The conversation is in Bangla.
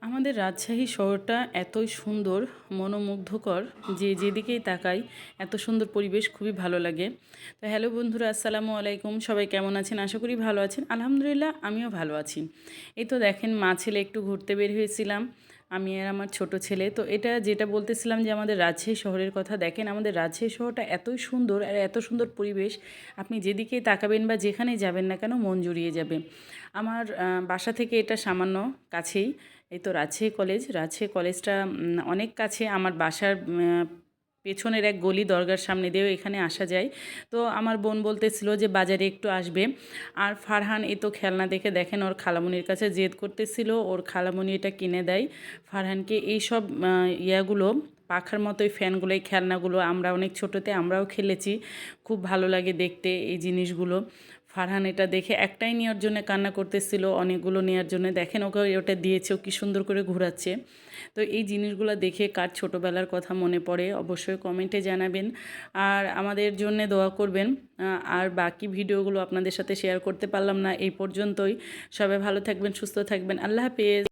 আমাদের রাজশাহী শহরটা এতই সুন্দর, মনোমুগ্ধকর যে যেদিকেই তাকাই এত সুন্দর পরিবেশ, খুবই ভালো লাগে। তো হ্যালো বন্ধুরা, আসসালামু আলাইকুম। সবাই কেমন আছেন? আশা করি ভালো আছেন। আলহামদুলিল্লাহ, আমিও ভালো আছি। এই তো দেখেন, মা ছেলে একটু ঘুরতে বের হয়েছিলাম, আমি আর আমার ছোট ছেলে। তো এটা যেটা বলতেছিলাম যে আমাদের রাজশাহী শহরের কথা, দেখেন আমাদের রাজশাহী শহরটা এতই সুন্দর আর এত সুন্দর পরিবেশ, আপনি যেদিকেই তাকাবেন বা যেখানেই যাবেন না কেন মন জুড়িয়ে যাবে। আমার বাসা থেকে এটা সামান্য কাছেই। এই তো রাজশাহী কলেজ, রাজশাহী কলেজটা অনেক কাছে আমার বাসার। পেছনের এক গলি, দরগার সামনে দিয়েও এখানে আসা যায়। তো আমার বোন বলতেছিল যে বাজারে একটু আসবে। আর ফারহান এই তো খেলনা দেখে, দেখেন ওর খালামণির কাছে জেদ করতেছিল, ওর খালামণি এটা কিনে দেয় ফারহানকে। এইসব ইয়াগুলো, পাখার মতো এই ফ্যানগুলো, এই খেলনাগুলো আমরা অনেক ছোটোতে আমরাও খেলেছি, খুব ভালো লাগে দেখতে এই জিনিসগুলো। ফারহান এটা দেখে একটাই নেওয়ার জন্য কান্না করতেছিল, অনেকগুলো নেওয়ার জন্য। দেখেন ওকে ওটা দিয়েছে, ও কি সুন্দর করে ঘোরাচ্ছে। তো এই জিনিসগুলো দেখে কার ছোটোবেলার কথা মনে পড়ে অবশ্যই কমেন্টে জানাবেন, আর আমাদের জন্য দোয়া করবেন। আর বাকি ভিডিওগুলো আপনাদের সাথে শেয়ার করতে পারলাম না, এই পর্যন্তই। সবাই ভালো থাকবেন, সুস্থ থাকবেন। আল্লাহ হাফেজ।